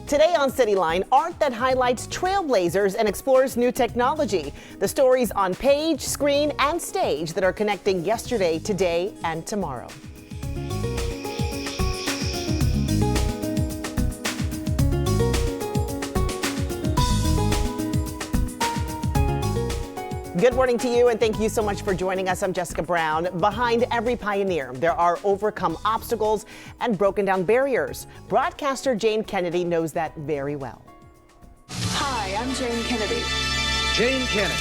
Today on CityLine, art that highlights trailblazers and explores new technology. The stories on page, screen, and stage that are connecting yesterday, today, and tomorrow. Good morning to you, and thank you so much for joining us. I'm Jessica Brown. Behind every pioneer, there are overcome obstacles and broken down barriers. Broadcaster Jayne Kennedy knows that very well. Hi, I'm Jayne Kennedy. Jayne Kennedy.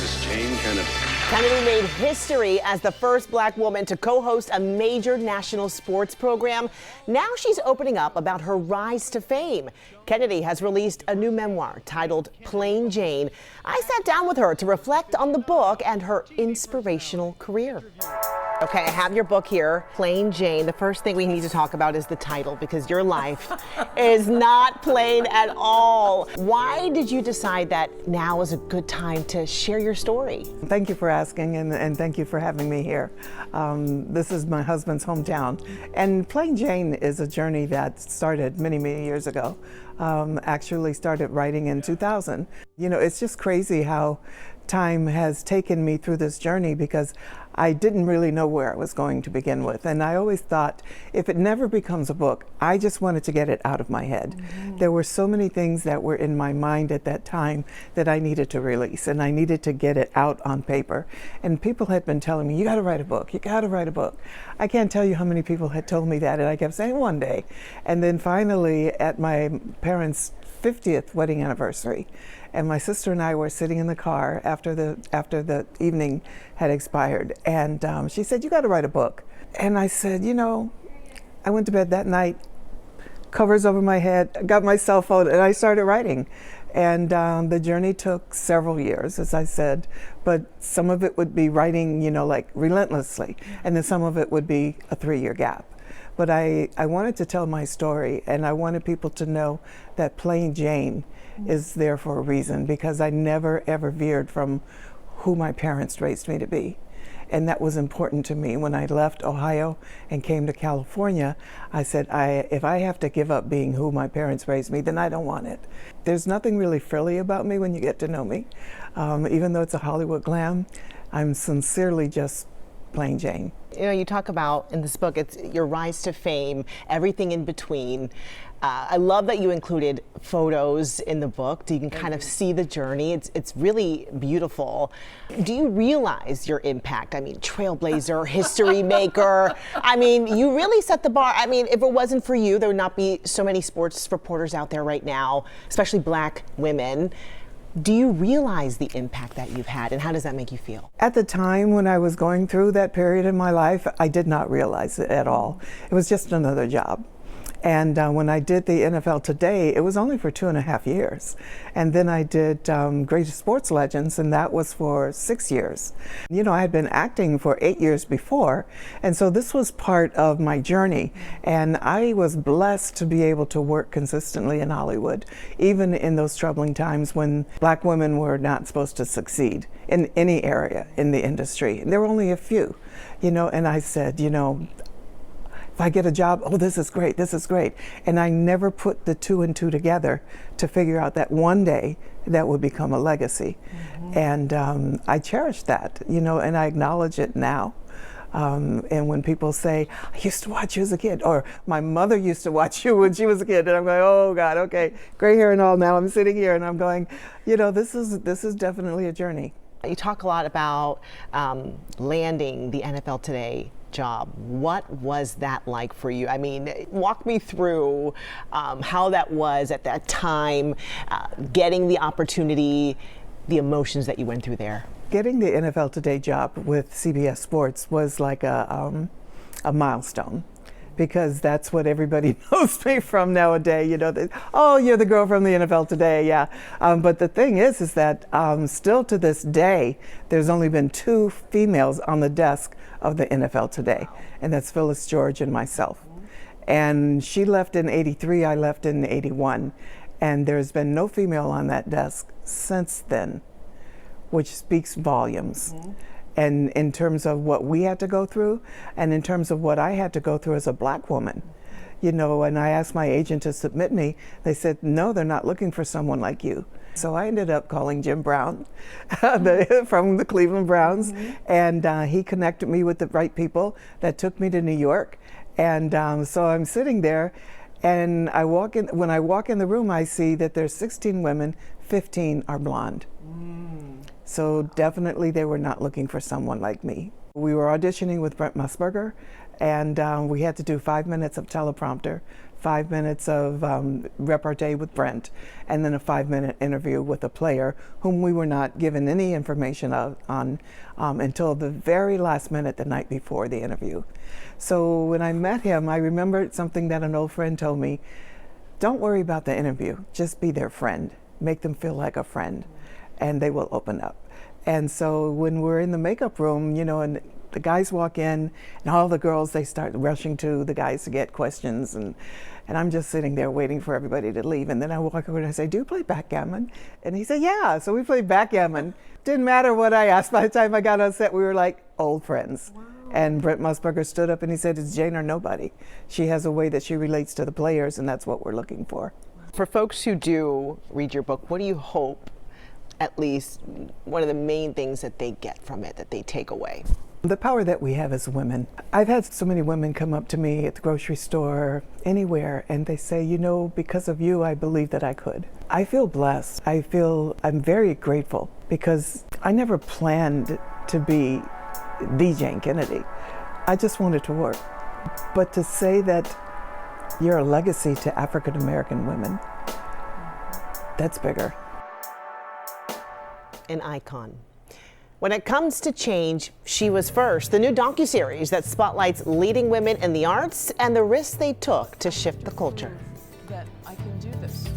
Miss Jayne Kennedy. Kennedy made history as the first black woman to co-host a major national sports program. Now she's opening up about her rise to fame. Kennedy has released a new memoir titled Plain Jane. I sat down with her to reflect on the book and her inspirational career. Okay, I have your book here, Plain Jane. The first thing we need to talk about is the title, because your life is not plain at all. Why did you decide that now is a good time to share your story? Thank you for asking, and thank you for having me here. This is my husband's hometown, and Plain Jane is a journey that started many, many years ago. Actually started writing in 2000. You know, it's just crazy how time has taken me through this journey, because I didn't really know where I was going to begin with. And I always thought, if it never becomes a book, I just wanted to get it out of my head. Mm-hmm. There were so many things that were in my mind at that time that I needed to release, and I needed to get it out on paper. And people had been telling me, you gotta write a book, you gotta write a book. I can't tell you how many people had told me that, and I kept saying one day. And then finally, at my parents' 50th wedding anniversary, and my sister and I were sitting in the car after the evening had expired, and she said, you got to write a book. And I said, you know, I went to bed that night, covers over my head, got my cell phone, and I started writing. And the journey took several years, as I said, but some of it would be writing, you know, like relentlessly, and then some of it would be a 3-year gap. But I wanted to tell my story, and I wanted people to know that Plain Jane is there for a reason, because I never ever veered from who my parents raised me to be. And that was important to me. When I left Ohio and came to California, I said, if I have to give up being who my parents raised me, then I don't want it. There's nothing really frilly about me when you get to know me. Even though it's a Hollywood glam, I'm sincerely just Plain Jane. You know, you talk about in this book, it's your rise to fame, everything in between. I love that you included photos in the book so you can kind of see the journey. It's really beautiful. Do you realize your impact? I mean, trailblazer, history maker. I mean, you really set the bar. I mean, if it wasn't for you, there would not be so many sports reporters out there right now, especially black women. Do you realize the impact that you've had, and how does that make you feel? At the time when I was going through that period in my life, I did not realize it at all. It was just another job. And when I did the NFL Today, it was only for 2.5 years. And then I did Greatest Sports Legends, and that was for 6 years. You know, I had been acting for 8 years before, and so this was part of my journey. And I was blessed to be able to work consistently in Hollywood, even in those troubling times when black women were not supposed to succeed in any area in the industry. And there were only a few, you know, and I said, you know, if I get a job, oh, this is great, this is great. And I never put the 2 and 2 together to figure out that one day that would become a legacy. Mm-hmm. And I cherish that, you know, and I acknowledge it now. And when people say, I used to watch you as a kid, or my mother used to watch you when she was a kid, and I'm going, oh God, okay, gray hair and all, now I'm sitting here and I'm going, you know, this is definitely a journey. You talk a lot about landing the NFL Today job. What was that like for you? I mean, walk me through how that was at that time, getting the opportunity, the emotions that you went through there. Getting the NFL Today job with CBS Sports was like a milestone, because that's what everybody knows me from nowadays. You know, oh, you're the girl from the NFL Today, yeah. But the thing is that still to this day, there's only been 2 females on the desk of the NFL Today, and that's Phyllis George and myself. And she left in '83, I left in '81, and there's been no female on that desk since then, which speaks volumes. Mm-hmm. And in terms of what we had to go through, and in terms of what I had to go through as a Black woman, you know, and I asked my agent to submit me, they said, no, they're not looking for someone like you. So I ended up calling Jim Brown from the Cleveland Browns, and he connected me with the right people that took me to New York. And so I'm sitting there, and when I walk in the room, I see that there's 16 women, 15 are blonde. So definitely they were not looking for someone like me. We were auditioning with Brent Musburger, and we had to do 5 minutes of teleprompter, 5 minutes of repartee with Brent, and then a 5-minute interview with a player whom we were not given any information on until the very last minute the night before the interview. So when I met him, I remembered something that an old friend told me: don't worry about the interview, just be their friend. Make them feel like a friend, and they will open up. And so when we're in the makeup room, you know, and the guys walk in, and all the girls, they start rushing to the guys to get questions, and I'm just sitting there waiting for everybody to leave. And then I walk over and I say, do you play backgammon? And he said, yeah. So we played backgammon. Didn't matter what I asked. By the time I got on set, we were like old friends. Wow. And Brent Musburger stood up and he said, it's Jayne or nobody. She has a way that she relates to the players, and that's what we're looking for. For folks who do read your book, what do you hope, at least one of the main things that they get from it, that they take away? The power that we have as women. I've had so many women come up to me at the grocery store, anywhere, and they say, you know, because of you, I believe that I could. I feel blessed. I'm very grateful, because I never planned to be the Jayne Kennedy. I just wanted to work. But to say that you're a legacy to African American women, that's bigger. An icon. When it comes to change, she was first. The new docuseries that spotlights leading women in the arts and the risks they took to shift the culture. That I can do this.